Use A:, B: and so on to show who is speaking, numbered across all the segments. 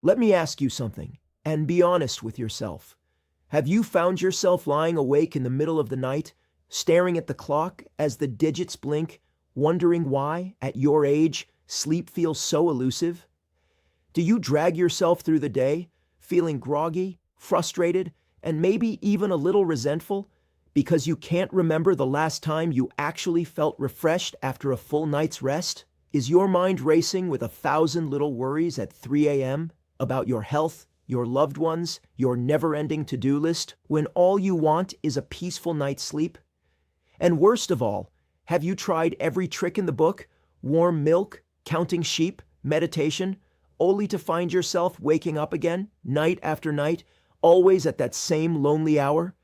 A: Let me ask you something, and be honest with yourself. Have you found yourself lying awake in the middle of the night, staring at the clock as the digits blink, wondering why, at your age, sleep feels so elusive? Do you drag yourself through the day, feeling groggy, frustrated, and maybe even a little resentful because you can't remember the last time you actually felt refreshed after a full night's rest? Is your mind racing with 1,000 little worries at 3 a.m. about your health, your loved ones, your never-ending to-do list, when all you want is a peaceful night's sleep? And worst of all, have you tried every trick in the book, warm milk, counting sheep, meditation, only to find yourself waking up again, night after night, always at that same lonely hour?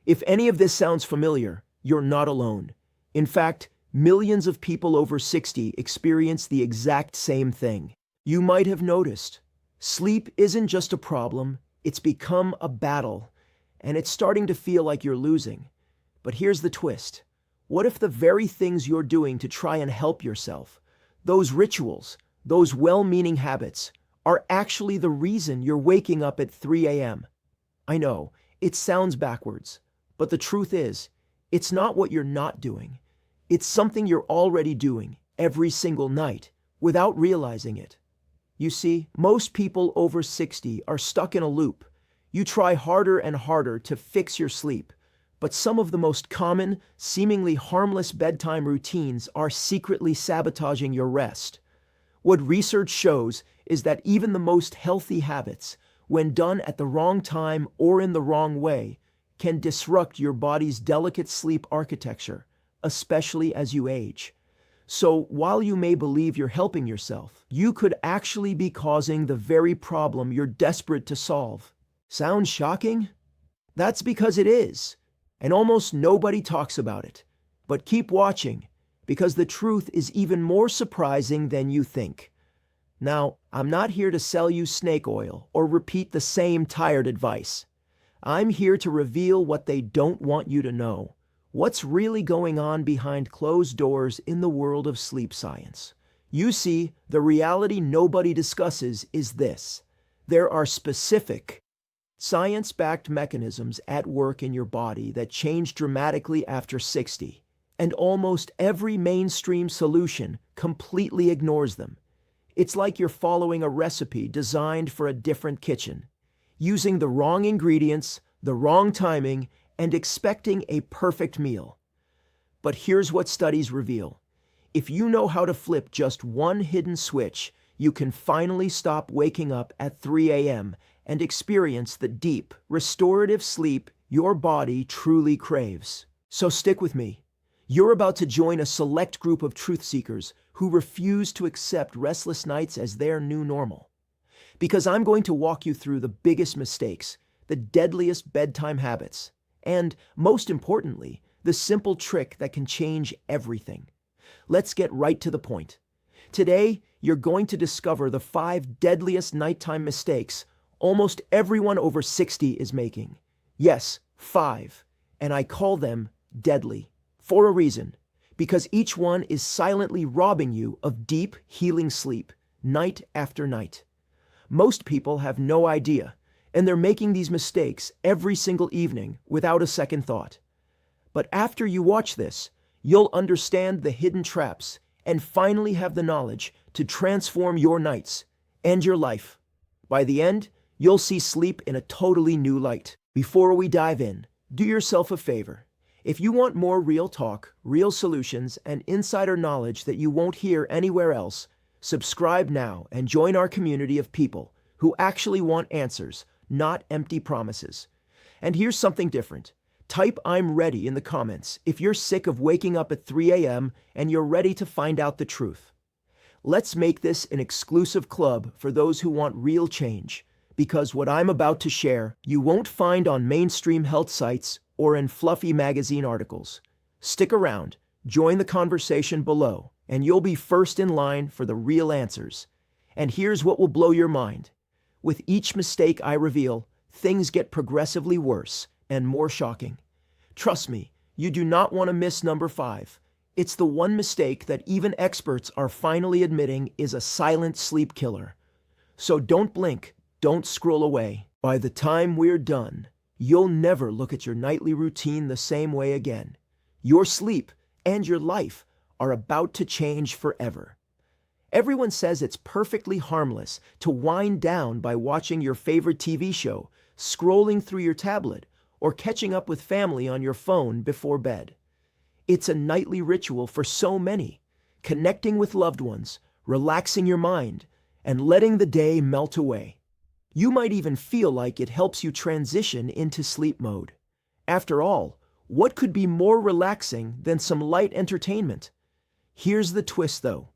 A: If any of this sounds familiar, you're not alone. In fact, millions of people over 60 experience the exact same thing. You might have noticed, sleep isn't just a problem, it's become a battle, and it's starting to feel like you're losing. But here's the twist. What if the very things you're doing to try and help yourself, those rituals, those well-meaning habits, are actually the reason you're waking up at 3 a.m.? I know, it sounds backwards, but the truth is, it's not what you're not doing. It's something you're already doing every single night without realizing it. You see, most people over 60 are stuck in a loop. You try harder and harder to fix your sleep, but some of the most common, seemingly harmless bedtime routines are secretly sabotaging your rest. What research shows is that even the most healthy habits, when done at the wrong time or in the wrong way, can disrupt your body's delicate sleep architecture, especially as you age. So while you may believe you're helping yourself, you could actually be causing the very problem you're desperate to solve. Sounds shocking? That's because it is, and almost nobody talks about it. But keep watching, because the truth is even more surprising than you think. Now, I'm not here to sell you snake oil or repeat the same tired advice. I'm here to reveal what they don't want you to know. What's really going on behind closed doors in the world of sleep science? You see, the reality nobody discusses is this. There are specific, science-backed mechanisms at work in your body that change dramatically after 60, and almost every mainstream solution completely ignores them. It's like you're following a recipe designed for a different kitchen, using the wrong ingredients, the wrong timing, and expecting a perfect meal. But here's what studies reveal. If you know how to flip just one hidden switch, you can finally stop waking up at 3 a.m. and experience the deep, restorative sleep your body truly craves. So stick with me. You're about to join a select group of truth seekers who refuse to accept restless nights as their new normal. Because I'm going to walk you through the biggest mistakes, the deadliest bedtime habits, and, most importantly, the simple trick that can change everything. Let's get right to the point. Today, you're going to discover the 5 deadliest nighttime mistakes almost everyone over 60 is making. Yes, 5, and I call them deadly. For a reason, because each one is silently robbing you of deep, healing sleep, night after night. Most people have no idea, and they're making these mistakes every single evening without a second thought. But after you watch this, you'll understand the hidden traps and finally have the knowledge to transform your nights and your life. By the end, you'll see sleep in a totally new light. Before we dive in, do yourself a favor. If you want more real talk, real solutions, and insider knowledge that you won't hear anywhere else, subscribe now and join our community of people who actually want answers, not empty promises. And here's something different. Type "I'm ready" in the comments if you're sick of waking up at 3 a.m. and you're ready to find out the truth. Let's make this an exclusive club for those who want real change, because what I'm about to share you won't find on mainstream health sites or in fluffy magazine articles. Stick around, join the conversation below, and you'll be first in line for the real answers. And here's what will blow your mind. With each mistake I reveal, things get progressively worse and more shocking. Trust me, you do not want to miss number 5. It's the one mistake that even experts are finally admitting is a silent sleep killer. So don't blink, Don't scroll away. By the time we're done, you'll never look at your nightly routine the same way again. Your sleep and your life are about to change forever. Everyone says it's perfectly harmless to wind down by watching your favorite TV show, scrolling through your tablet, or catching up with family on your phone before bed. It's a nightly ritual for so many, connecting with loved ones, relaxing your mind, and letting the day melt away. You might even feel like it helps you transition into sleep mode. After all, what could be more relaxing than some light entertainment? Here's the twist though.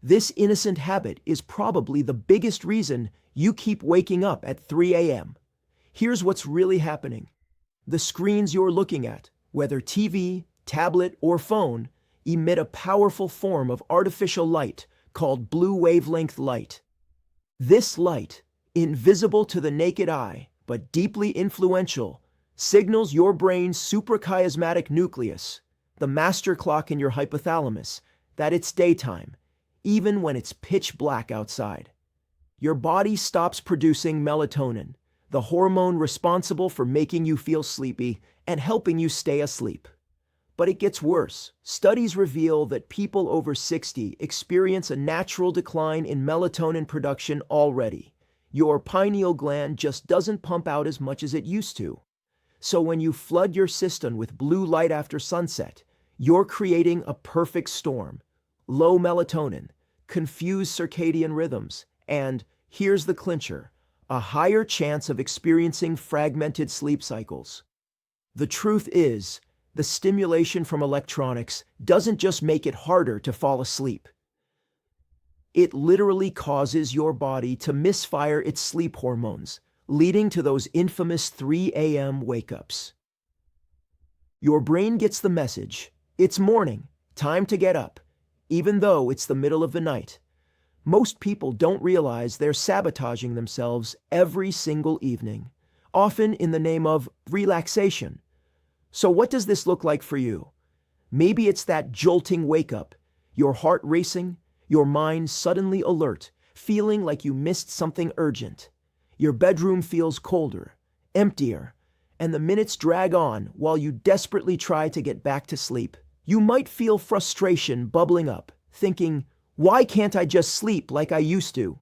A: This innocent habit is probably the biggest reason you keep waking up at 3 a.m. Here's what's really happening. The screens you're looking at, whether TV, tablet, or phone, emit a powerful form of artificial light called blue wavelength light. This light, invisible to the naked eye, but deeply influential, signals your brain's suprachiasmatic nucleus, the master clock in your hypothalamus, that it's daytime, even when it's pitch black outside. Your body stops producing melatonin, the hormone responsible for making you feel sleepy and helping you stay asleep. But it gets worse. Studies reveal that people over 60 experience a natural decline in melatonin production already. Your pineal gland just doesn't pump out as much as it used to. So when you flood your system with blue light after sunset, you're creating a perfect storm. Low melatonin, confused circadian rhythms, and, here's the clincher, a higher chance of experiencing fragmented sleep cycles. The truth is, the stimulation from electronics doesn't just make it harder to fall asleep. It literally causes your body to misfire its sleep hormones, leading to those infamous 3 a.m. wake-ups. Your brain gets the message, it's morning, time to get up, even though it's the middle of the night. Most people don't realize they're sabotaging themselves every single evening, often in the name of relaxation. So what does this look like for you? Maybe it's that jolting wake-up, your heart racing, your mind suddenly alert, feeling like you missed something urgent. Your bedroom feels colder, emptier, and the minutes drag on while you desperately try to get back to sleep. You might feel frustration bubbling up, thinking, why can't I just sleep like I used to?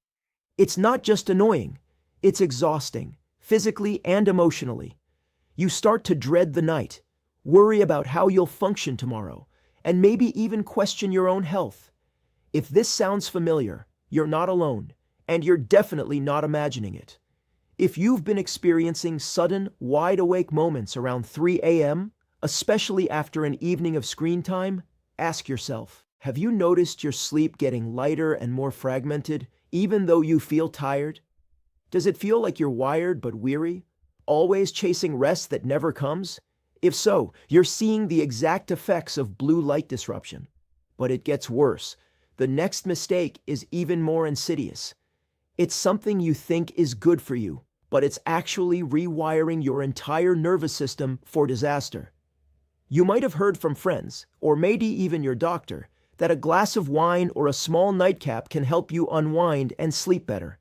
A: It's not just annoying, it's exhausting, physically and emotionally. You start to dread the night, worry about how you'll function tomorrow, and maybe even question your own health. If this sounds familiar, you're not alone, and you're definitely not imagining it. If you've been experiencing sudden, wide-awake moments around 3 a.m., especially after an evening of screen time, ask yourself, have you noticed your sleep getting lighter and more fragmented, even though you feel tired? Does it feel like you're wired but weary, always chasing rest that never comes? If so, you're seeing the exact effects of blue light disruption. But it gets worse. The next mistake is even more insidious. It's something you think is good for you, but it's actually rewiring your entire nervous system for disaster. You might have heard from friends, or maybe even your doctor, that a glass of wine or a small nightcap can help you unwind and sleep better.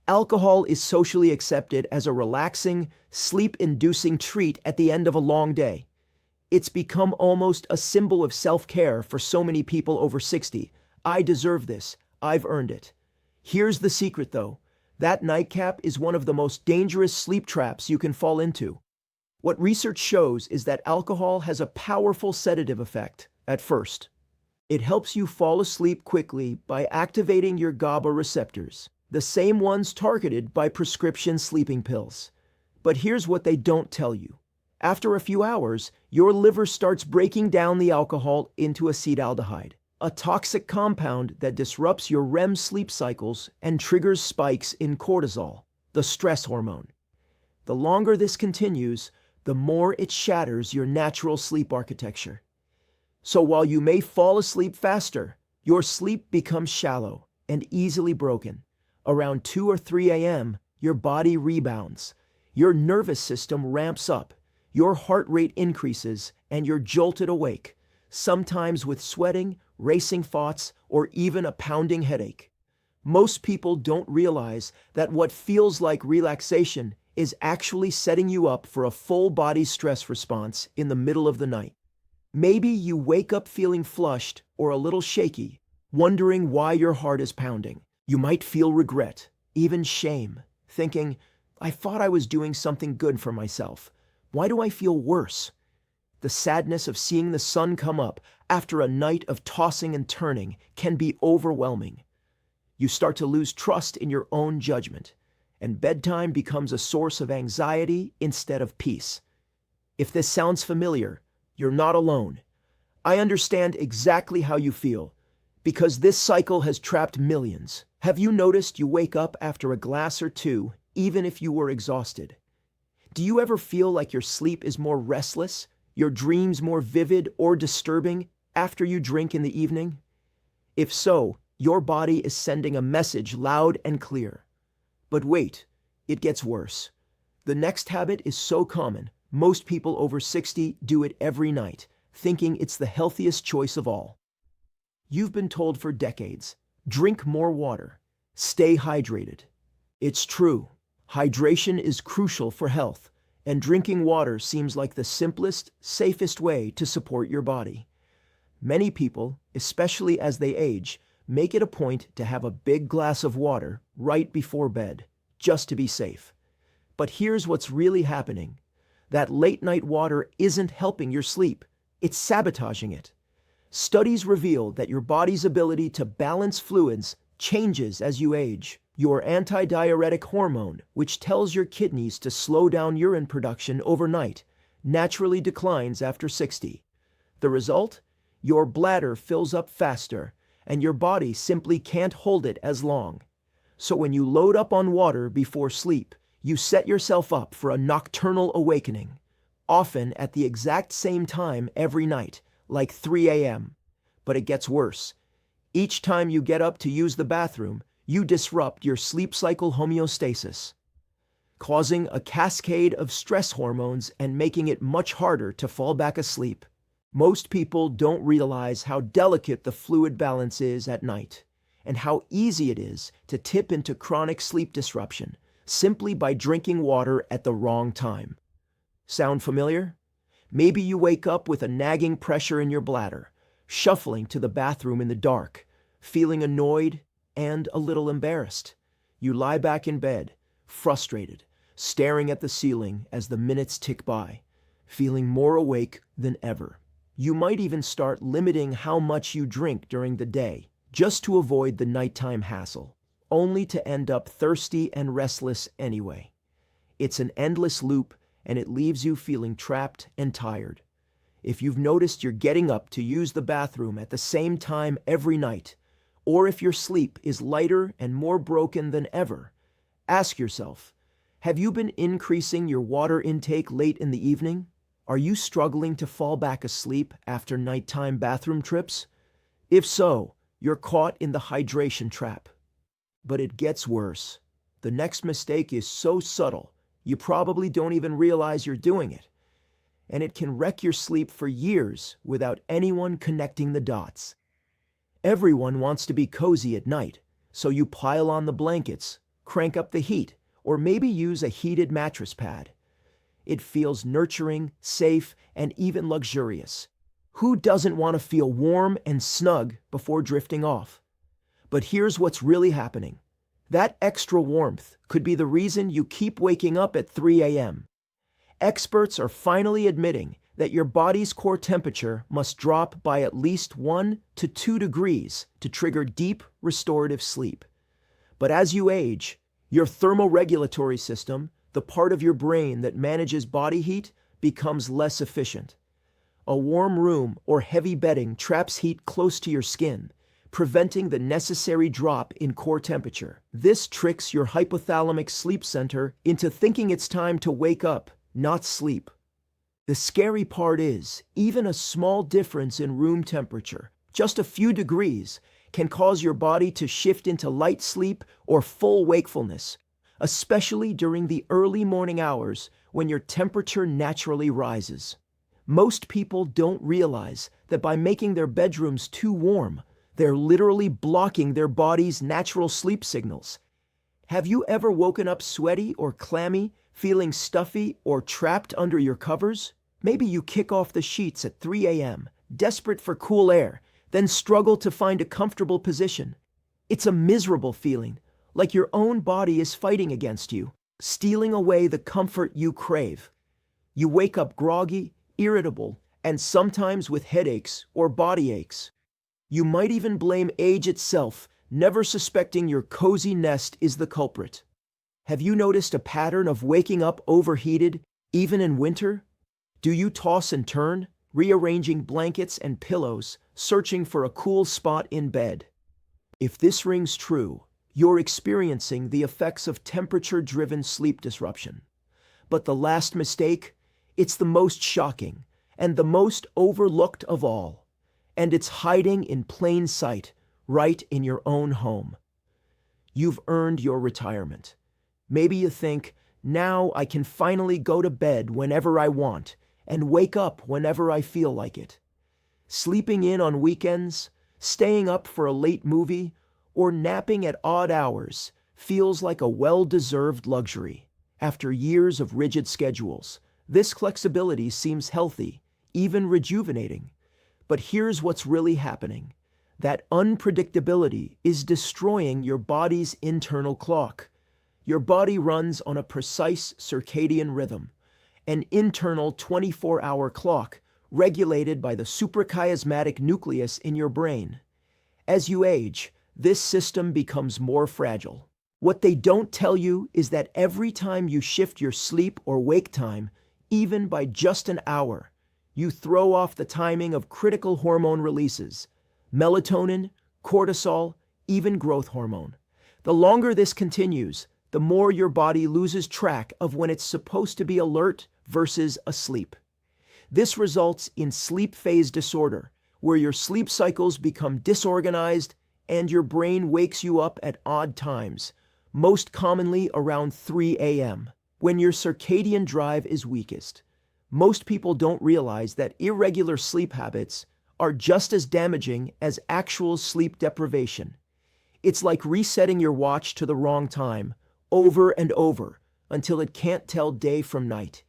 A: Alcohol is socially accepted as a relaxing, sleep-inducing treat at the end of a long day. It's become almost a symbol of self-care for so many people over 60. I deserve this. I've earned it. Here's the secret, though. That nightcap is one of the most dangerous sleep traps you can fall into. What research shows is that alcohol has a powerful sedative effect at first. It helps you fall asleep quickly by activating your GABA receptors, the same ones targeted by prescription sleeping pills. But here's what they don't tell you. After a few hours, your liver starts breaking down the alcohol into acetaldehyde, a toxic compound that disrupts your REM sleep cycles and triggers spikes in cortisol, the stress hormone. The longer this continues, the more it shatters your natural sleep architecture. So while you may fall asleep faster, your sleep becomes shallow and easily broken. Around 2 or 3 a.m., your body rebounds. Your nervous system ramps up, your heart rate increases, and you're jolted awake, sometimes with sweating, racing thoughts, or even a pounding headache. Most people don't realize that what feels like relaxation is actually setting you up for a full body stress response in the middle of the night. Maybe you wake up feeling flushed or a little shaky, wondering why your heart is pounding. You might feel regret, even shame, thinking, I thought I was doing something good for myself. Why do I feel worse? The sadness of seeing the sun come up after a night of tossing and turning can be overwhelming. You start to lose trust in your own judgment, and bedtime becomes a source of anxiety instead of peace. If this sounds familiar, you're not alone. I understand exactly how you feel, because this cycle has trapped millions. Have you noticed you wake up after a glass or two, even if you were exhausted? Do you ever feel like your sleep is more restless, your dreams more vivid or disturbing after you drink in the evening? If so, your body is sending a message loud and clear. But wait, it gets worse. The next habit is so common, most people over 60 do it every night, thinking it's the healthiest choice of all. You've been told for decades, drink more water, stay hydrated. It's true, hydration is crucial for health, and drinking water seems like the simplest, safest way to support your body. Many people, especially as they age, make it a point to have a big glass of water right before bed, just to be safe. But here's what's really happening. That late-night water isn't helping your sleep, it's sabotaging it. Studies reveal that your body's ability to balance fluids changes as you age. Your antidiuretic hormone, which tells your kidneys to slow down urine production overnight, naturally declines after 60. The result? Your bladder fills up faster, and your body simply can't hold it as long. So when you load up on water before sleep, you set yourself up for a nocturnal awakening, often at the exact same time every night, like 3 a.m. But it gets worse. Each time you get up to use the bathroom, you disrupt your sleep cycle homeostasis, causing a cascade of stress hormones and making it much harder to fall back asleep. Most people don't realize how delicate the fluid balance is at night, and how easy it is to tip into chronic sleep disruption simply by drinking water at the wrong time. Sound familiar? Maybe you wake up with a nagging pressure in your bladder, shuffling to the bathroom in the dark, feeling annoyed and a little embarrassed. You lie back in bed, frustrated, staring at the ceiling as the minutes tick by, feeling more awake than ever. You might even start limiting how much you drink during the day, just to avoid the nighttime hassle, only to end up thirsty and restless anyway. It's an endless loop, and it leaves you feeling trapped and tired. If you've noticed you're getting up to use the bathroom at the same time every night, or if your sleep is lighter and more broken than ever, ask yourself, have you been increasing your water intake late in the evening? Are you struggling to fall back asleep after nighttime bathroom trips? If so, you're caught in the hydration trap. But it gets worse. The next mistake is so subtle, you probably don't even realize you're doing it. And it can wreck your sleep for years without anyone connecting the dots. Everyone wants to be cozy at night, so you pile on the blankets, crank up the heat, or maybe use a heated mattress pad. It feels nurturing, safe, and even luxurious. Who doesn't want to feel warm and snug before drifting off? But here's what's really happening. That extra warmth could be the reason you keep waking up at 3 a.m. Experts are finally admitting that your body's core temperature must drop by at least 1 to 2 degrees to trigger deep, restorative sleep. But as you age, your thermoregulatory system, the part of your brain that manages body heat, becomes less efficient. A warm room or heavy bedding traps heat close to your skin, preventing the necessary drop in core temperature. This tricks your hypothalamic sleep center into thinking it's time to wake up, not sleep. The scary part is, even a small difference in room temperature, just a few degrees, can cause your body to shift into light sleep or full wakefulness, especially during the early morning hours when your temperature naturally rises. Most people don't realize that by making their bedrooms too warm, They're literally blocking their body's natural sleep signals. Have you ever woken up sweaty or clammy, feeling stuffy or trapped under your covers? Maybe you kick off the sheets at 3 a.m., desperate for cool air, then struggle to find a comfortable position. It's a miserable feeling, like your own body is fighting against you, stealing away the comfort you crave. You wake up groggy, irritable, and sometimes with headaches or body aches. You might even blame age itself, never suspecting your cozy nest is the culprit. Have you noticed a pattern of waking up overheated, even in winter? Do you toss and turn, rearranging blankets and pillows, searching for a cool spot in bed? If this rings true, you're experiencing the effects of temperature-driven sleep disruption. But the last mistake? It's the most shocking and the most overlooked of all. And it's hiding in plain sight, right in your own home. You've earned your retirement. Maybe you think, now I can finally go to bed whenever I want and wake up whenever I feel like it. Sleeping in on weekends, staying up for a late movie, or napping at odd hours feels like a well-deserved luxury. After years of rigid schedules, this flexibility seems healthy, even rejuvenating. But here's what's really happening. That unpredictability is destroying your body's internal clock. Your body runs on a precise circadian rhythm, an internal 24-hour clock regulated by the suprachiasmatic nucleus in your brain. As you age, this system becomes more fragile. What they don't tell you is that every time you shift your sleep or wake time, even by just an hour, you throw off the timing of critical hormone releases, melatonin, cortisol, even growth hormone. The longer this continues, the more your body loses track of when it's supposed to be alert versus asleep. This results in sleep phase disorder, where your sleep cycles become disorganized and your brain wakes you up at odd times, most commonly around 3 a.m., when your circadian drive is weakest. Most people don't realize that irregular sleep habits are just as damaging as actual sleep deprivation. It's like resetting your watch to the wrong time, over and over, until it can't tell day from night.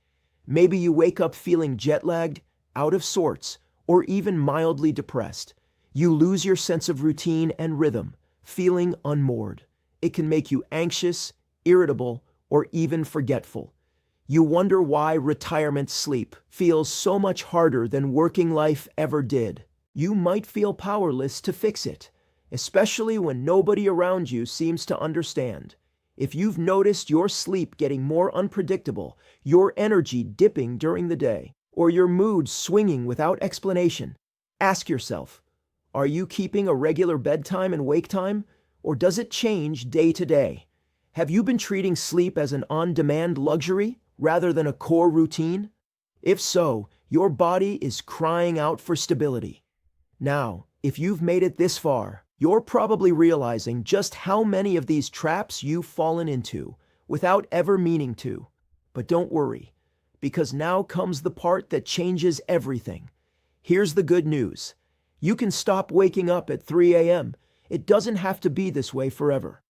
A: Maybe you wake up feeling jet-lagged, out of sorts, or even mildly depressed. You lose your sense of routine and rhythm, feeling unmoored. It can make you anxious, irritable, or even forgetful. You wonder why retirement sleep feels so much harder than working life ever did. You might feel powerless to fix it, especially when nobody around you seems to understand. If you've noticed your sleep getting more unpredictable, your energy dipping during the day, or your mood swinging without explanation, ask yourself, are you keeping a regular bedtime and wake time, or does it change day to day? Have you been treating sleep as an on-demand luxury rather than a core routine? If so, your body is crying out for stability. Now, if you've made it this far, you're probably realizing just how many of these traps you've fallen into without ever meaning to. But don't worry, because now comes the part that changes everything. Here's the good news. You can stop waking up at 3 a.m. It doesn't have to be this way forever.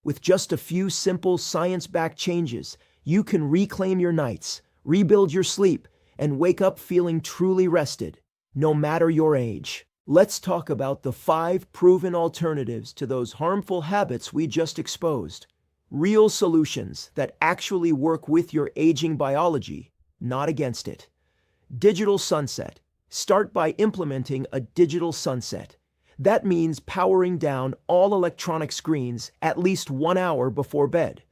A: With just a few simple science-backed changes, you can reclaim your nights, rebuild your sleep, and wake up feeling truly rested, no matter your age. Let's talk about the 5 proven alternatives to those harmful habits we just exposed. Real solutions that actually work with your aging biology, not against it. Digital sunset. Start by implementing a digital sunset. That means powering down all electronic screens at least 1 hour before bed.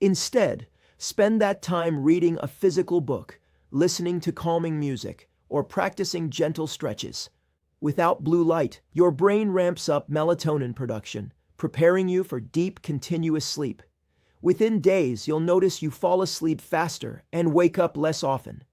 A: Instead, spend that time reading a physical book, listening to calming music, or practicing gentle stretches. Without blue light, your brain ramps up melatonin production, preparing you for deep, continuous sleep. Within days, you'll notice you fall asleep faster and wake up less often.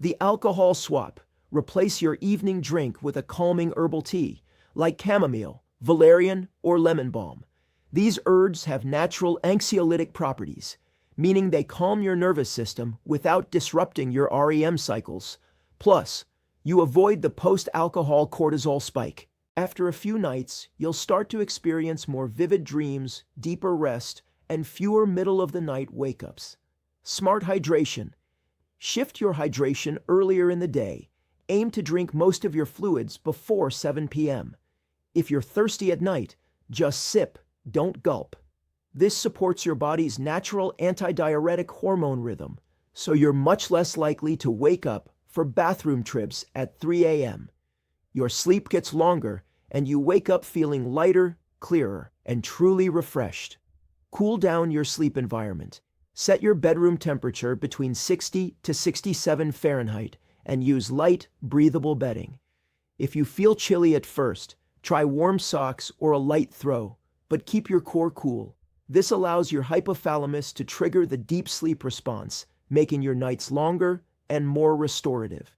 A: The alcohol swap. Replace your evening drink with a calming herbal tea, like chamomile, valerian, or lemon balm. These herbs have natural anxiolytic properties, meaning they calm your nervous system without disrupting your REM cycles. Plus, you avoid the post-alcohol cortisol spike. After a few nights, you'll start to experience more vivid dreams, deeper rest, and fewer middle-of-the-night wake-ups. Smart hydration. Shift your hydration earlier in the day. Aim to drink most of your fluids before 7 p.m. If you're thirsty at night, just sip, don't gulp. This supports your body's natural antidiuretic hormone rhythm, so you're much less likely to wake up for bathroom trips at 3 a.m. Your sleep gets longer, and you wake up feeling lighter, clearer, and truly refreshed. Cool down your sleep environment. Set your bedroom temperature between 60 to 67 Fahrenheit and use light, breathable bedding. If you feel chilly at first, try warm socks or a light throw, but keep your core cool. This allows your hypothalamus to trigger the deep sleep response, making your nights longer and more restorative.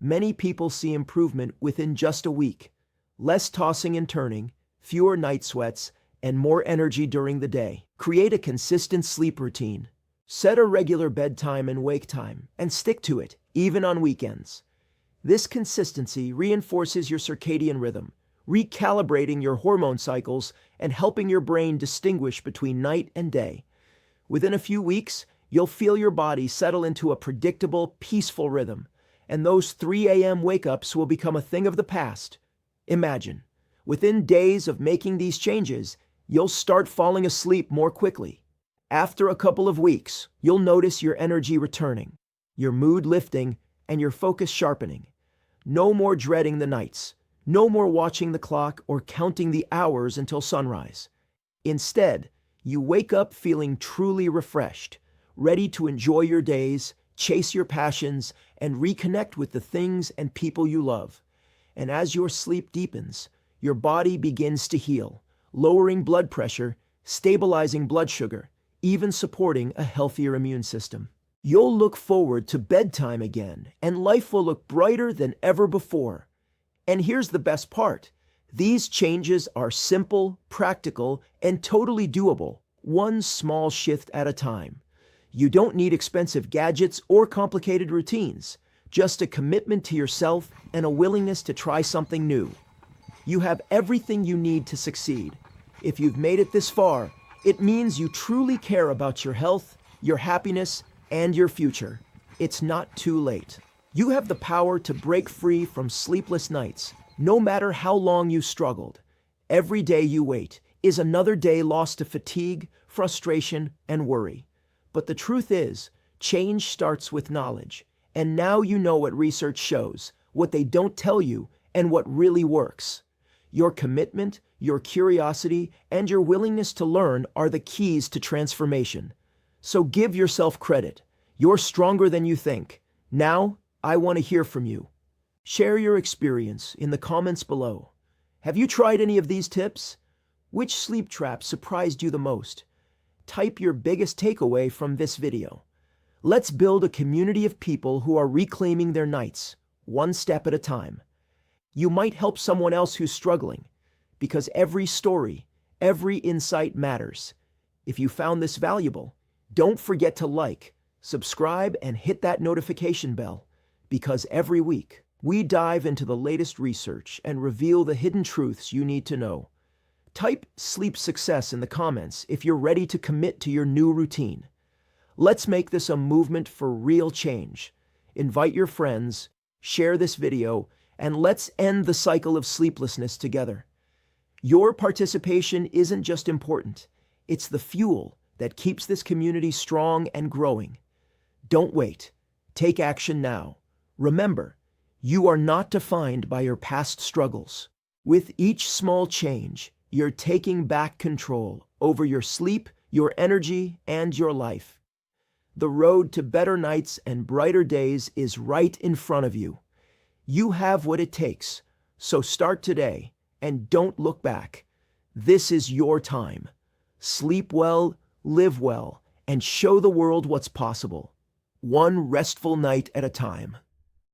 A: Many people see improvement within just a week. Less tossing and turning, fewer night sweats, and more energy during the day. Create a consistent sleep routine. Set a regular bedtime and wake time, and stick to it, even on weekends. This consistency reinforces your circadian rhythm, recalibrating your hormone cycles and helping your brain distinguish between night and day. Within a few weeks, you'll feel your body settle into a predictable, peaceful rhythm, and those 3 a.m. wake-ups will become a thing of the past. Imagine, within days of making these changes, you'll start falling asleep more quickly. After a couple of weeks, you'll notice your energy returning, your mood lifting, and your focus sharpening. No more dreading the nights. No more watching the clock or counting the hours until sunrise. Instead, you wake up feeling truly refreshed, ready to enjoy your days, chase your passions, and reconnect with the things and people you love. And as your sleep deepens, your body begins to heal, lowering blood pressure, stabilizing blood sugar, even supporting a healthier immune system. You'll look forward to bedtime again, and life will look brighter than ever before. And here's the best part. These changes are simple, practical, and totally doable, one small shift at a time. You don't need expensive gadgets or complicated routines, just a commitment to yourself and a willingness to try something new. You have everything you need to succeed. If you've made it this far, it means you truly care about your health, your happiness, and your future. It's not too late. You have the power to break free from sleepless nights, no matter how long you struggled. Every day you wait is another day lost to fatigue, frustration, and worry. But the truth is, change starts with knowledge. And now you know what research shows, what they don't tell you, and what really works. Your commitment, your curiosity, and your willingness to learn are the keys to transformation. So give yourself credit. You're stronger than you think. Now, I want to hear from you. Share your experience in the comments below. Have you tried any of these tips? Which sleep trap surprised you the most? Type your biggest takeaway from this video. Let's build a community of people who are reclaiming their nights, one step at a time. You might help someone else who's struggling, because every story, every insight matters. If you found this valuable, don't forget to like, subscribe, and hit that notification bell, because every week, we dive into the latest research and reveal the hidden truths you need to know. Type sleep success in the comments if you're ready to commit to your new routine. Let's make this a movement for real change. Invite your friends, share this video, and let's end the cycle of sleeplessness together. Your participation isn't just important, it's the fuel that keeps this community strong and growing. Don't wait. Take action now. Remember, you are not defined by your past struggles. With each small change, you're taking back control over your sleep, your energy, and your life. The road to better nights and brighter days is right in front of you. You have what it takes, so start today and don't look back. This is your time. Sleep well, live well, and show the world what's possible, one restful night at a time.